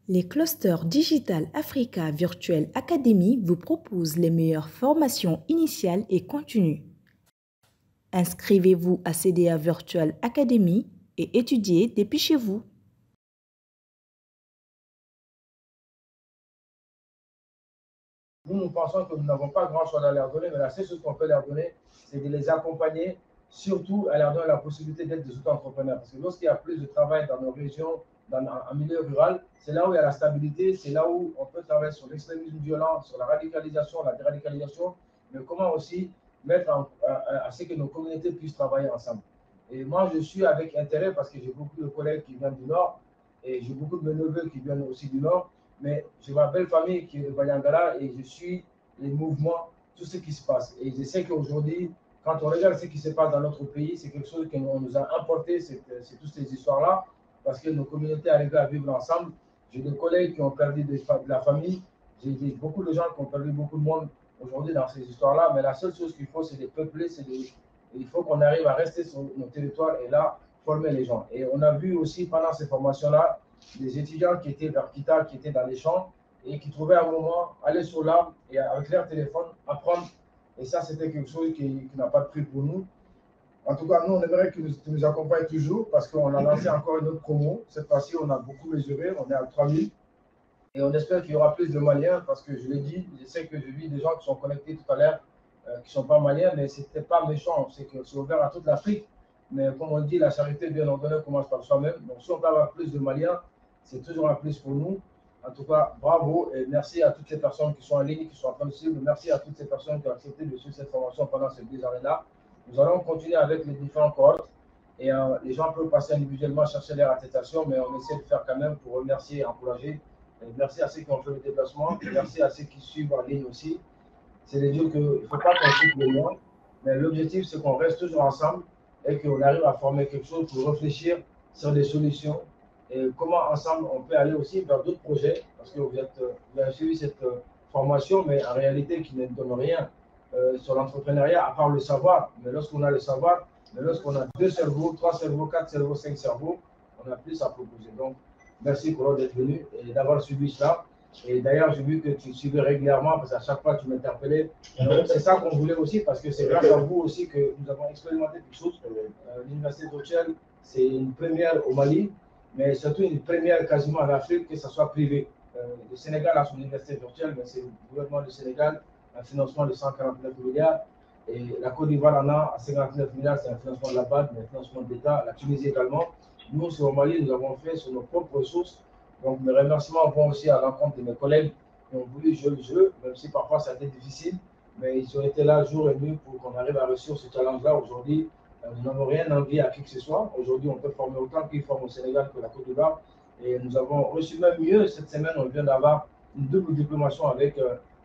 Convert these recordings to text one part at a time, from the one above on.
Les clusters Digital Africa Virtual Academy vous proposent les meilleures formations initiales et continues. Inscrivez-vous à CDA Virtual Academy et étudiez depuis chez vous. Nous pensons que nous n'avons pas grand-chose à leur donner, mais la seule chose qu'on peut leur donner, c'est de les accompagner, surtout à leur donner la possibilité d'être des auto-entrepreneurs. Parce que lorsqu'il y a plus de travail dans nos régions, en milieu rural, c'est là où il y a la stabilité, c'est là où on peut travailler sur l'extrémisme violent, sur la radicalisation, la déradicalisation, mais comment aussi mettre à ce que nos communautés puissent travailler ensemble. Et moi, je suis avec intérêt parce que j'ai beaucoup de collègues qui viennent du Nord et j'ai beaucoup de mes neveux qui viennent aussi du Nord. Mais j'ai ma belle famille qui est de Bayangara et je suis les mouvements, tout ce qui se passe. Et je sais qu'aujourd'hui, quand on regarde ce qui se passe dans notre pays, c'est quelque chose qu'on nous a importé, c'est toutes ces histoires-là, parce que nos communautés arrivent à vivre ensemble. J'ai des collègues qui ont perdu de la famille, j'ai beaucoup de gens qui ont perdu beaucoup de monde aujourd'hui dans ces histoires-là, mais la seule chose qu'il faut, c'est de peupler, il faut qu'on arrive à rester sur nos territoires et là, former les gens. Et on a vu aussi pendant ces formations-là, des étudiants qui étaient vers Kita, qui étaient dans les champs et qui trouvaient un moment aller sur l'arbre et avec leur téléphone apprendre. Et ça, c'était quelque chose qui n'a pas de prix pour nous. En tout cas, nous, on aimerait que tu nous accompagnes toujours parce qu'on a lancé encore une autre promo. Cette fois-ci, on a beaucoup mesuré, on est à 3000. Et on espère qu'il y aura plus de Maliens parce que je l'ai dit, je sais que j'ai vu des gens qui sont connectés tout à l'heure, qui ne sont pas Maliens, mais ce n'était pas méchant, c'est que c'est ouvert à toute l'Afrique. Mais comme on dit, la charité bien ordonnée commence par soi-même. Donc si on peut avoir plus de Maliens, c'est toujours un plus pour nous. En tout cas, bravo et merci à toutes les personnes qui sont en ligne, qui sont en train de suivre. Merci à toutes ces personnes qui ont accepté de suivre cette formation pendant ces 2 années-là. Nous allons continuer avec les différents cohortes et les gens peuvent passer individuellement chercher leur attestation, mais on essaie de faire quand même pour remercier et encourager. Et merci à ceux qui ont fait le déplacement, merci à ceux qui suivent en ligne aussi. C'est de dire qu'il ne faut pas qu'on coupe le lien, mais l'objectif c'est qu'on reste toujours ensemble et qu'on arrive à former quelque chose pour réfléchir sur des solutions et comment ensemble on peut aller aussi vers d'autres projets, parce que vous avez suivi cette formation, mais en réalité qui ne donne rien sur l'entrepreneuriat, à part le savoir. Mais lorsqu'on a le savoir, mais lorsqu'on a 2 cerveaux, 3 cerveaux, 4 cerveaux, 5 cerveaux, on a plus à proposer. Donc, merci Coro d'être venu et d'avoir suivi cela. Et d'ailleurs, j'ai vu que tu suivais régulièrement parce qu'à chaque fois, tu m'interpellais. C'est ça qu'on voulait aussi parce que c'est grâce à vous aussi que nous avons expérimenté quelque chose. L'Université d'Ochel, c'est une première au Mali, mais surtout une première quasiment en Afrique, que ce soit privé. Le Sénégal a son Université d'Ochel, mais c'est le gouvernement du Sénégal, un financement de 149 milliards. Et la Côte d'Ivoire en a à 59 milliards, c'est un financement de la BAD, mais un financement d'État. La Tunisie également. Nous, au Mali, nous avons fait sur nos propres ressources. Donc, mes remerciements vont aussi à l'encontre de mes collègues qui ont voulu jouer le jeu, même si parfois ça a été difficile, mais ils ont été là jour et nuit pour qu'on arrive à réussir ce challenge-là. Aujourd'hui, nous n'avons rien envie à qui que ce soit. Aujourd'hui, on peut former autant qu'ils forment au Sénégal que la Côte d'Ivoire. Et nous avons reçu même mieux cette semaine, on vient d'avoir une double diplomation avec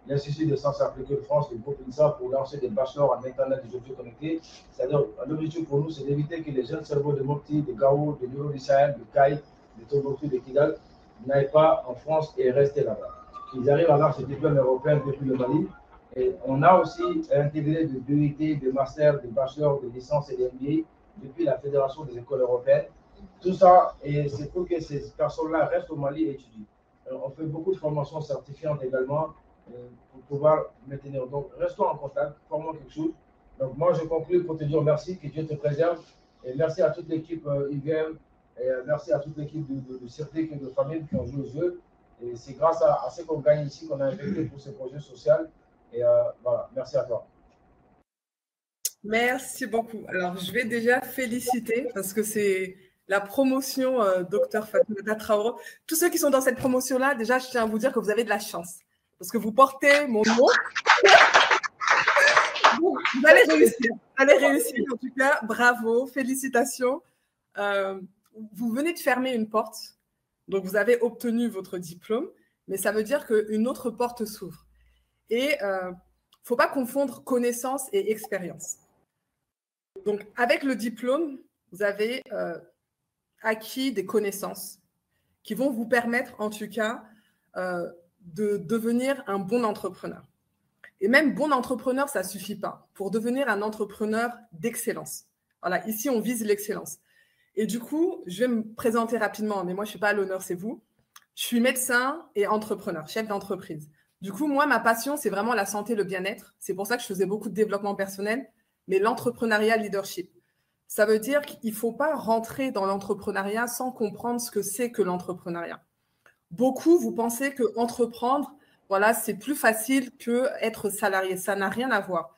l'Institut de sciences appliquées de France, le groupe INSA, pour lancer des bachelors en Internet des objets connectés. C'est-à-dire, l'objectif pour nous, c'est d'éviter que les jeunes cerveaux de Mopti, de Gao, de Niro du Sahel, de CAI, de Tombouctou, de Kidal, n'aillent pas en France et rester là-bas. Ils arrivent à avoir ce diplôme européen depuis le Mali. Et on a aussi intégré de DUT, de master, de bachelor, de licence et de MBA depuis la Fédération des écoles européennes. Tout ça, et c'est pour que ces personnes-là restent au Mali et étudient. On fait beaucoup de formations certifiantes également pour pouvoir maintenir. Donc, restons en contact, formons quelque chose. Donc, moi, je conclue pour te dire merci, que Dieu te préserve. Et merci à toute l'équipe IVM. Et merci à toute l'équipe de Cirque et de famille qui ont joué au jeu. Et c'est grâce à ce qu'on gagne ici qu'on a investi pour ce projet social. Et voilà, merci à toi. Merci beaucoup. Alors, je vais déjà féliciter parce que c'est la promotion Dr Fatoumata Traoré. Tous ceux qui sont dans cette promotion-là, déjà, je tiens à vous dire que vous avez de la chance parce que vous portez mon nom. Vous allez réussir. Vous allez réussir. En tout cas, bravo, félicitations. Vous venez de fermer une porte, donc vous avez obtenu votre diplôme, mais ça veut dire qu'une autre porte s'ouvre. Et il ne faut pas confondre connaissance et expérience. Donc, avec le diplôme, vous avez acquis des connaissances qui vont vous permettre, en tout cas, de devenir un bon entrepreneur. Et même bon entrepreneur, ça ne suffit pas. Pour devenir un entrepreneur d'excellence. Voilà, ici, on vise l'excellence. Et du coup, je vais me présenter rapidement, mais moi, je ne suis pas à l'honneur, c'est vous. Je suis médecin et entrepreneur, chef d'entreprise. Du coup, moi, ma passion, c'est vraiment la santé, le bien-être. C'est pour ça que je faisais beaucoup de développement personnel, mais l'entrepreneuriat leadership. Ça veut dire qu'il ne faut pas rentrer dans l'entrepreneuriat sans comprendre ce que c'est que l'entrepreneuriat. Beaucoup, vous pensez que entreprendre, voilà, c'est plus facile qu'être salarié. Ça n'a rien à voir.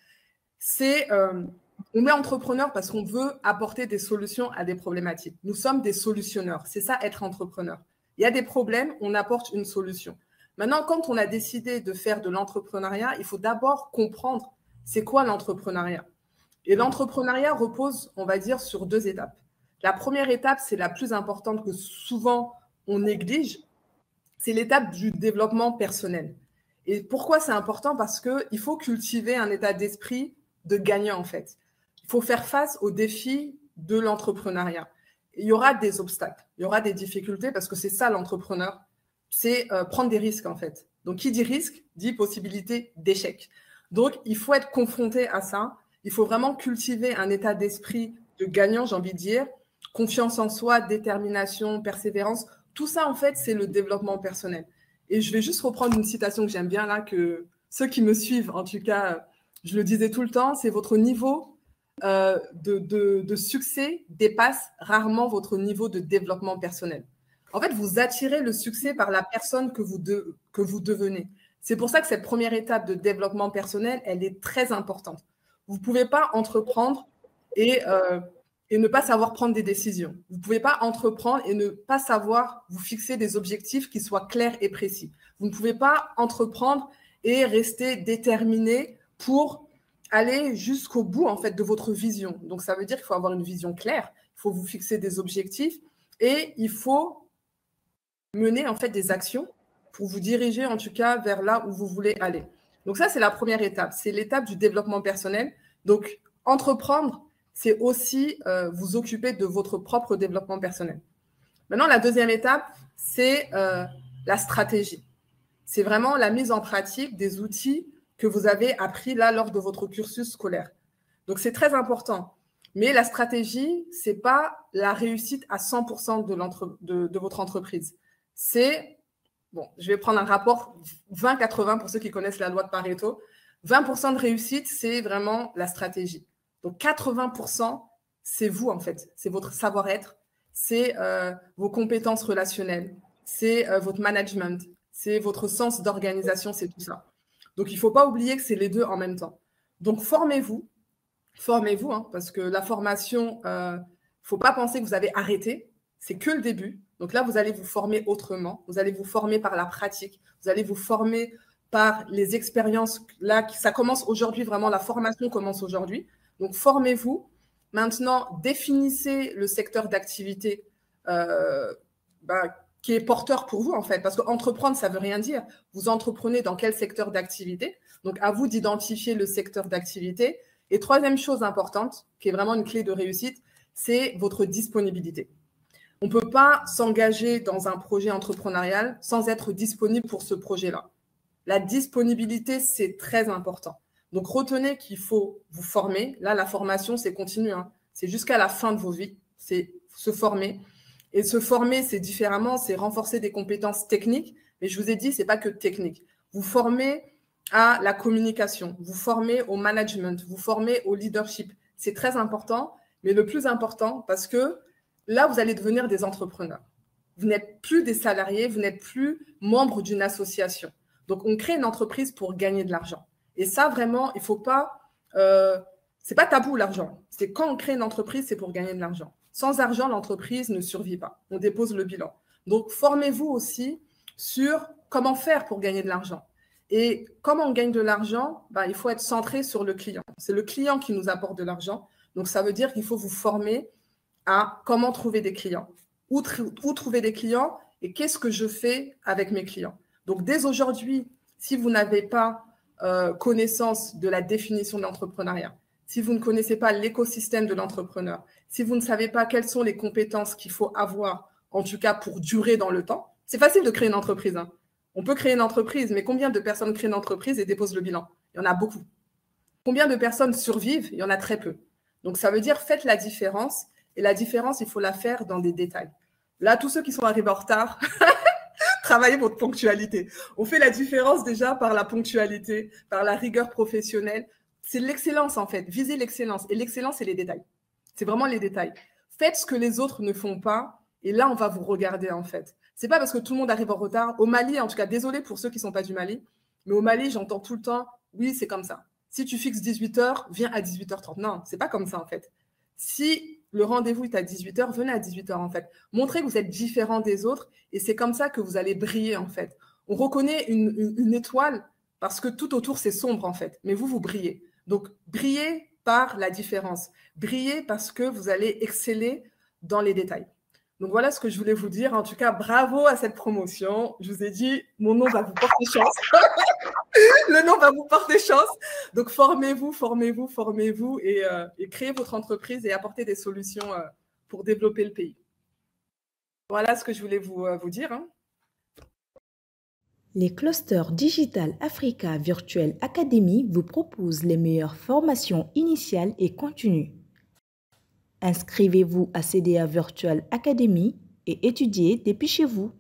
On est entrepreneur parce qu'on veut apporter des solutions à des problématiques. Nous sommes des solutionneurs. C'est ça, être entrepreneur. Il y a des problèmes, on apporte une solution. Maintenant, quand on a décidé de faire de l'entrepreneuriat, il faut d'abord comprendre c'est quoi l'entrepreneuriat. Et l'entrepreneuriat repose, on va dire, sur 2 étapes. La première étape, c'est la plus importante que souvent on néglige, c'est l'étape du développement personnel. Et pourquoi c'est important? Parce qu'il faut cultiver un état d'esprit de gagnant, en fait. Il faut faire face aux défis de l'entrepreneuriat. Il y aura des obstacles, il y aura des difficultés parce que c'est ça l'entrepreneur, c'est prendre des risques en fait. Donc qui dit risque dit possibilité d'échec. Donc il faut être confronté à ça, il faut vraiment cultiver un état d'esprit de gagnant, j'ai envie de dire, confiance en soi, détermination, persévérance, tout ça en fait c'est le développement personnel. Et je vais juste reprendre une citation que j'aime bien là, que ceux qui me suivent en tout cas, je le disais tout le temps, c'est votre niveau de succès dépasse rarement votre niveau de développement personnel. En fait, vous attirez le succès par la personne que vous devenez. C'est pour ça que cette première étape de développement personnel, elle est très importante. Vous ne pouvez pas entreprendre et ne pas savoir prendre des décisions. Vous ne pouvez pas entreprendre et ne pas savoir vous fixer des objectifs qui soient clairs et précis. Vous ne pouvez pas entreprendre et rester déterminé pour aller jusqu'au bout en fait de votre vision. Donc ça veut dire qu'il faut avoir une vision claire, il faut vous fixer des objectifs et il faut mener en fait des actions pour vous diriger en tout cas vers là où vous voulez aller. Donc ça c'est la première étape, c'est l'étape du développement personnel. Donc entreprendre, c'est aussi vous occuper de votre propre développement personnel. Maintenant la deuxième étape, c'est la stratégie. C'est vraiment la mise en pratique des outils que vous avez appris là lors de votre cursus scolaire. Donc, c'est très important. Mais la stratégie, ce n'est pas la réussite à 100% de votre entreprise. C'est, bon, je vais prendre un rapport 20-80 pour ceux qui connaissent la loi de Pareto. 20% de réussite, c'est vraiment la stratégie. Donc, 80%, c'est vous en fait. C'est votre savoir-être, c'est vos compétences relationnelles, c'est votre management, c'est votre sens d'organisation, c'est tout ça. Donc, il ne faut pas oublier que c'est les deux en même temps. Donc, formez-vous, hein, parce que la formation, il ne faut pas penser que vous avez arrêté, c'est que le début. Donc là, vous allez vous former autrement, vous allez vous former par la pratique, vous allez vous former par les expériences. Là, ça commence aujourd'hui, vraiment, la formation commence aujourd'hui. Donc, formez-vous. Maintenant, définissez le secteur d'activité qui est porteur pour vous, en fait. Parce qu'entreprendre, ça ne veut rien dire. Vous entreprenez dans quel secteur d'activité? Donc, à vous d'identifier le secteur d'activité. Et troisième chose importante, qui est vraiment une clé de réussite, c'est votre disponibilité. On ne peut pas s'engager dans un projet entrepreneurial sans être disponible pour ce projet-là. La disponibilité, c'est très important. Donc, retenez qu'il faut vous former. Là, la formation, c'est continu, hein. C'est jusqu'à la fin de vos vies. C'est se former. Et se former, c'est différemment, c'est renforcer des compétences techniques. Mais je vous ai dit, ce n'est pas que technique. Vous formez à la communication, vous formez au management, vous formez au leadership. C'est très important, mais le plus important, parce que là, vous allez devenir des entrepreneurs. Vous n'êtes plus des salariés, vous n'êtes plus membre d'une association. Donc, on crée une entreprise pour gagner de l'argent. Et ça, vraiment, il ne faut pas… c'est pas tabou, l'argent. C'est quand on crée une entreprise, c'est pour gagner de l'argent. Sans argent, l'entreprise ne survit pas. On dépose le bilan. Donc, formez-vous aussi sur comment faire pour gagner de l'argent. Et comment on gagne de l'argent, il faut être centré sur le client. C'est le client qui nous apporte de l'argent. Donc, ça veut dire qu'il faut vous former à comment trouver des clients. Où trouver des clients et qu'est-ce que je fais avec mes clients. Donc, dès aujourd'hui, si vous n'avez pas connaissance de la définition de l'entrepreneuriat, si vous ne connaissez pas l'écosystème de l'entrepreneur, si vous ne savez pas quelles sont les compétences qu'il faut avoir, en tout cas pour durer dans le temps, c'est facile de créer une entreprise, hein. On peut créer une entreprise, mais combien de personnes créent une entreprise et déposent le bilan? Il y en a beaucoup. Combien de personnes survivent? Il y en a très peu. Donc, ça veut dire faites la différence. Et la différence, il faut la faire dans des détails. Là, tous ceux qui sont arrivés en retard, travailler votre ponctualité. On fait la différence déjà par la ponctualité, par la rigueur professionnelle. C'est l'excellence en fait. Visez l'excellence. Et l'excellence, c'est les détails. C'est vraiment les détails. Faites ce que les autres ne font pas. Et là, on va vous regarder en fait. C'est pas parce que tout le monde arrive en retard. Au Mali, en tout cas, désolé pour ceux qui ne sont pas du Mali, mais au Mali, j'entends tout le temps, oui, c'est comme ça. Si tu fixes 18h, viens à 18h30. Non, c'est pas comme ça en fait. Si le rendez-vous est à 18h, venez à 18h en fait. Montrez que vous êtes différent des autres et c'est comme ça que vous allez briller en fait. On reconnaît une étoile parce que tout autour c'est sombre en fait, mais vous brillez. Donc brillez par la différence. Brillez parce que vous allez exceller dans les détails. Donc voilà ce que je voulais vous dire. En tout cas, bravo à cette promotion. Je vous ai dit, mon nom va vous porter chance. Le nom va vous porter chance. Donc formez-vous, formez-vous, formez-vous et créez votre entreprise et apportez des solutions pour développer le pays. Voilà ce que je voulais vous dire. Hein. Les clusters Digital Africa Virtual Academy vous proposent les meilleures formations initiales et continues. Inscrivez-vous à CDA Virtual Academy et étudiez depuis chez vous.